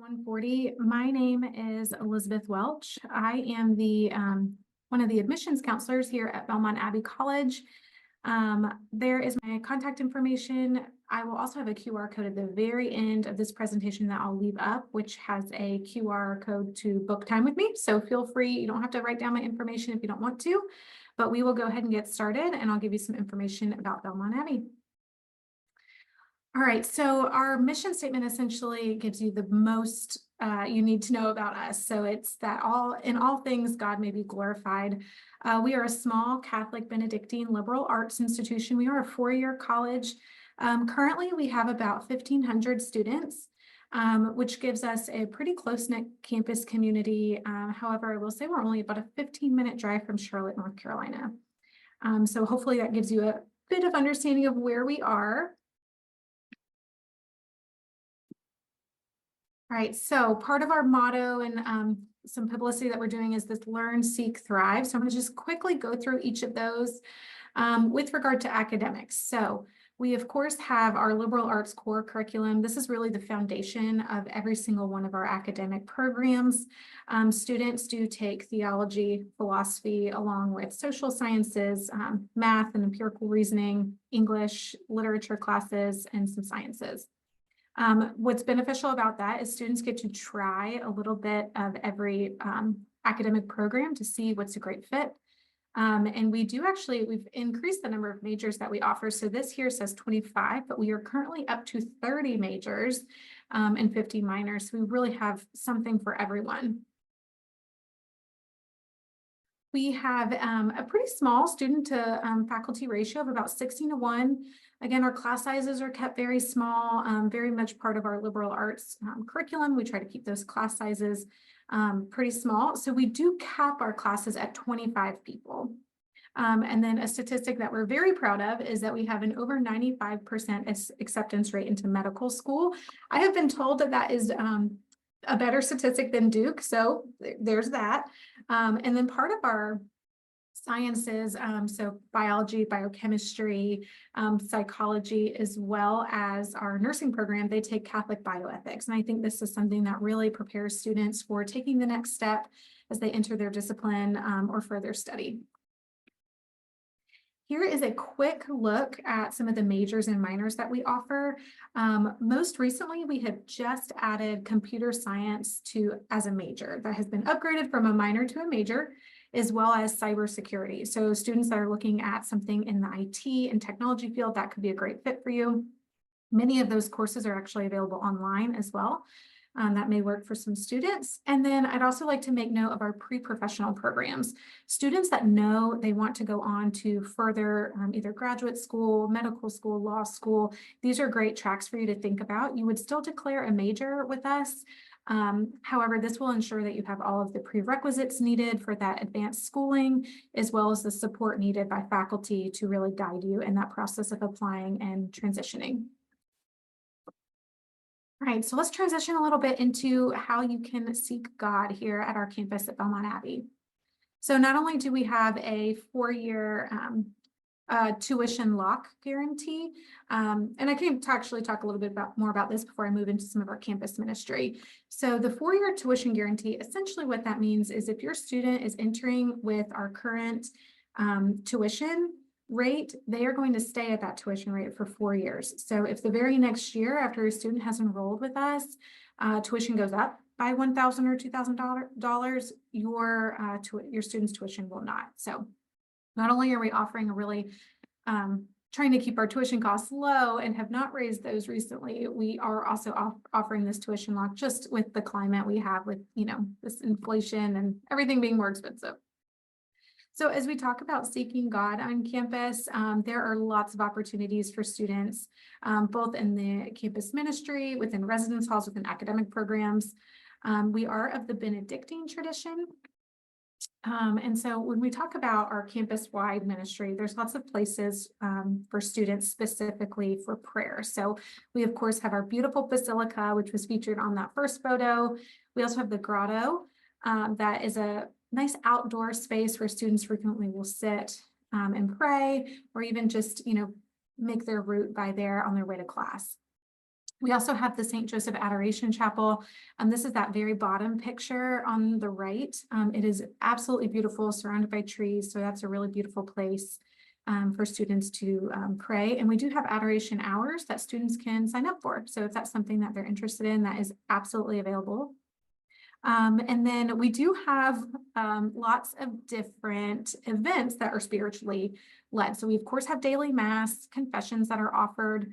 140. My name is Elizabeth Welch. I am the one of the admissions counselors here at Belmont Abbey College. There is my contact information. I will also have a QR code at the very end of this presentation that I'll leave up, which has a QR code to book time with me. So feel free, you don't have to write down my information if you don't want to, but we will go ahead and get started and I'll give you some information about Belmont Abbey. All right, so our mission statement essentially gives you the most you need to know about us. So it's that in all things, God may be glorified. We are a small Catholic Benedictine liberal arts institution. We are a four-year college. Currently, we have about 1,500 students, which gives us a pretty close-knit campus community. However, I will say we're only about a 15-minute drive from Charlotte, North Carolina. So hopefully that gives you a bit of understanding of where we are. All right, so part of our motto and some publicity that we're doing is this learn, seek, thrive. So I'm going to just quickly go through each of those with regard to academics. So we, of course, have our liberal arts core curriculum. This is really the foundation of every single one of our academic programs. Students do take theology, philosophy, along with social sciences, math and empirical reasoning, English, literature classes, and some sciences. What's beneficial about that is students get to try a little bit of every academic program to see what's a great fit. And we've increased the number of majors that we offer. So this here says 25, but we are currently up to 30 majors and 50 minors. So we really have something for everyone. We have a pretty small student to faculty ratio of about 16:1. Again, our class sizes are kept very small, very much part of our liberal arts curriculum. We try to keep those class sizes pretty small. So we do cap our classes at 25 people. And then a statistic that we're very proud of is that we have an over 95% acceptance rate into medical school. I have been told that that is a better statistic than Duke, so there's that. And then part of our sciences, so biology, biochemistry, psychology, as well as our nursing program, they take Catholic bioethics. And I think this is something that really prepares students for taking the next step as they enter their discipline or further study. Here is a quick look at some of the majors and minors that we offer. Most recently, we have just added computer science as a major that has been upgraded from a minor to a major, as well as cybersecurity. So students that are looking at something in the IT and technology field, that could be a great fit for you. Many of those courses are actually available online as well. That may work for some students. And then I'd also like to make note of our pre-professional programs. Students that know they want to go on to further either graduate school, medical school, law school, these are great tracks for you to think about. You would still declare a major with us. However, this will ensure that you have all of the prerequisites needed for that advanced schooling, as well as the support needed by faculty to really guide you in that process of applying and transitioning. All right, so let's transition a little bit into how you can seek God here at our campus at Belmont Abbey. So not only do we have a four-year tuition lock guarantee, and I can actually talk a little bit more about this before I move into some of our campus ministry. So the four-year tuition guarantee, essentially what that means is if your student is entering with our current tuition rate, they are going to stay at that tuition rate for 4 years. So if the very next year after a student has enrolled with us, tuition goes up by $1,000 or $2,000, your student's tuition will not. So not only are we offering a really trying to keep our tuition costs low and have not raised those recently, we are also offering this tuition lock just with the climate we have with, this inflation and everything being more expensive. So as we talk about seeking God on campus, there are lots of opportunities for students, both in the campus ministry, within residence halls, within academic programs. We are of the Benedictine tradition. And so when we talk about our campus-wide ministry, there's lots of places for students specifically for prayer. So we, of course, have our beautiful basilica, which was featured on that first photo. We also have the grotto. That is a nice outdoor space where students frequently will sit and pray, or even just, make their route by there on their way to class. We also have the St. Joseph Adoration Chapel. This is that very bottom picture on the right. It is absolutely beautiful, surrounded by trees. So that's a really beautiful place for students to pray. And we do have adoration hours that students can sign up for. So if that's something that they're interested in, that is absolutely available. And then we do have lots of different events that are spiritually led. So we, of course, have daily mass, confessions that are offered.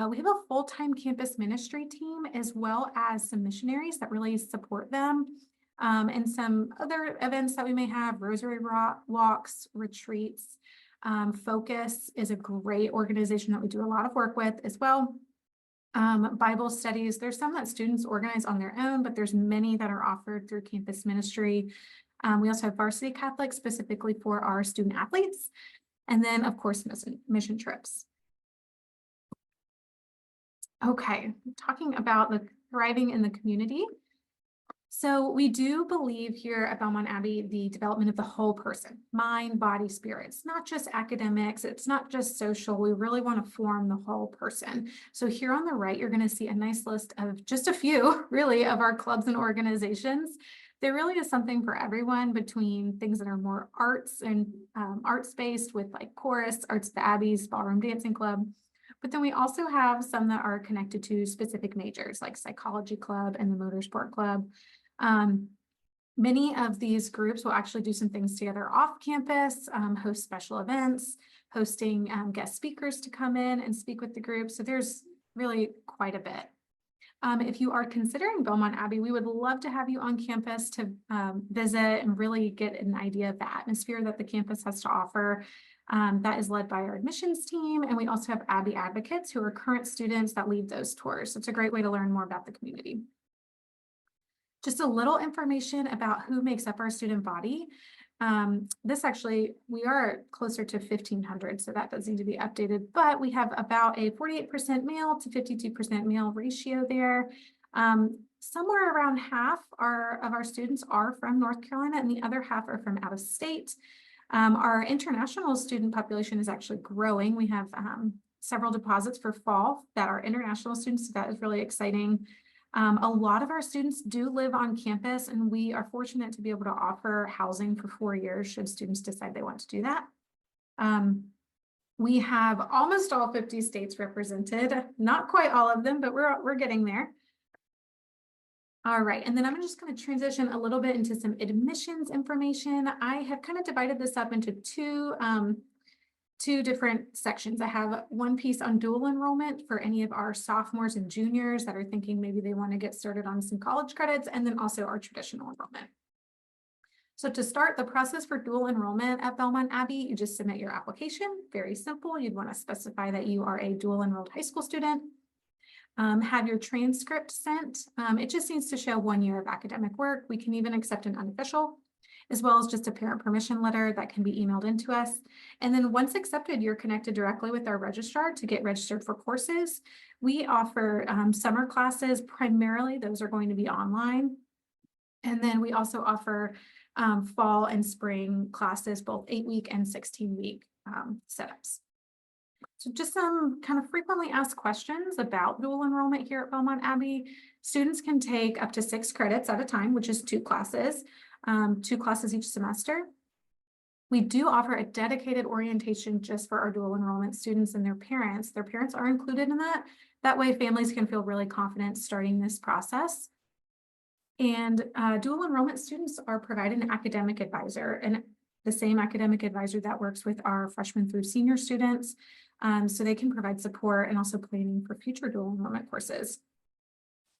We have a full-time campus ministry team, as well as some missionaries that really support them. And some other events that we may have, rosary walks, retreats. Focus is a great organization that we do a lot of work with as well. Bible studies, there's some that students organize on their own, but there's many that are offered through campus ministry. We also have varsity Catholic specifically for our student athletes. And then, of course, mission trips. Okay, talking about the thriving in the community. So we do believe here at Belmont Abbey, the development of the whole person, mind, body, spirit. It's not just academics, it's not just social. We really want to form the whole person. So here on the right, you're going to see a nice list of just a few, really, of our clubs and organizations. There really is something for everyone, between things that are more arts and arts-based, with like chorus, Arts of the Abbey's Ballroom Dancing Club. But then we also have some that are connected to specific majors, like Psychology Club and the Motorsport Club. Many of these groups will actually do some things together off campus, host special events, hosting guest speakers to come in and speak with the group. So there's really quite a bit. If you are considering Belmont Abbey, we would love to have you on campus to visit and really get an idea of the atmosphere that the campus has to offer. That is led by our admissions team. And we also have Abbey advocates who are current students that lead those tours. So it's a great way to learn more about the community. Just a little information about who makes up our student body. This actually, we are closer to 1,500, so that does need to be updated, but we have about a 48% male to 52% male ratio there. Somewhere around half of our students are from North Carolina, and the other half are from out of state. Our international student population is actually growing. We have several deposits for fall that are international students, so that is really exciting. A lot of our students do live on campus, and we are fortunate to be able to offer housing for 4 years should students decide they want to do that. We have almost all 50 states represented, not quite all of them, but we're getting there. All right, and then I'm just going to transition a little bit into some admissions information. I have kind of divided this up into two different sections. I have one piece on dual enrollment for any of our sophomores and juniors that are thinking maybe they want to get started on some college credits, and then also our traditional enrollment. So to start the process for dual enrollment at Belmont Abbey, you just submit your application. Very simple. You'd want to specify that you are a dual enrolled high school student. Have your transcript sent. It just needs to show 1 year of academic work. We can even accept an unofficial, as well as just a parent permission letter that can be emailed into us. And then once accepted, you're connected directly with our registrar to get registered for courses. We offer summer classes, primarily those are going to be online. And then we also offer fall and spring classes, both 8-week and 16-week setups. So just some kind of frequently asked questions about dual enrollment here at Belmont Abbey. Students can take up to 6 credits at a time, which is 2 classes. 2 classes each semester. We do offer a dedicated orientation just for our dual enrollment students and their parents. Their parents are included in that. That way families can feel really confident starting this process. And dual enrollment students are provided an academic advisor, and the same academic advisor that works with our freshmen through senior students. So they can provide support and also planning for future dual enrollment courses.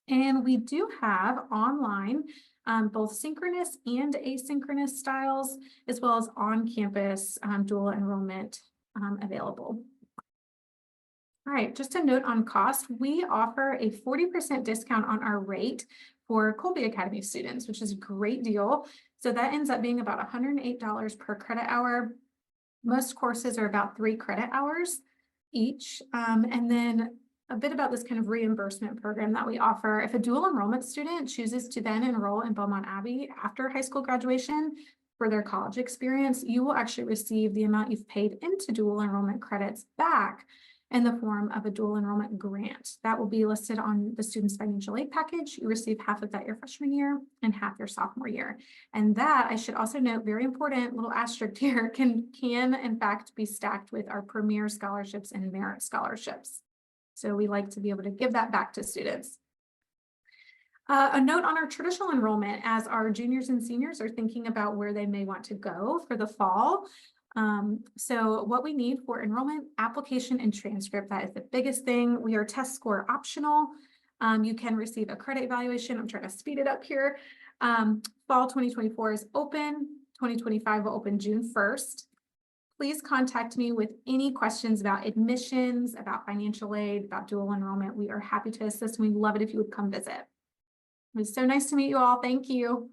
And we do have online both synchronous and asynchronous styles, as well as on-campus dual enrollment available. All right, just a note on cost, we offer a 40% discount on our rate for Kolbe Academy students, which is a great deal. So that ends up being about $108 per credit hour. Most courses are about 3 credit hours each. And then a bit about this kind of reimbursement program that we offer. If a dual enrollment student chooses to then enroll in Belmont Abbey after high school graduation for their college experience, you will actually receive the amount you've paid into dual enrollment credits back in the form of a dual enrollment grant. That will be listed on the student's financial aid package. You receive half of that your freshman year and half your sophomore year. And that, I should also note, very important little asterisk here, can in fact be stacked with our premier scholarships and merit scholarships. So we like to be able to give that back to students. A note on our traditional enrollment, as our juniors and seniors are thinking about where they may want to go for the fall. So what we need for enrollment, application, and transcript, that is the biggest thing. We are test score optional. You can receive a credit evaluation. I'm trying to speed it up here. Fall 2024 is open. 2025 will open June 1st. Please contact me with any questions about admissions, about financial aid, about dual enrollment. We are happy to assist, and we'd love it if you would come visit. It was so nice to meet you all. Thank you.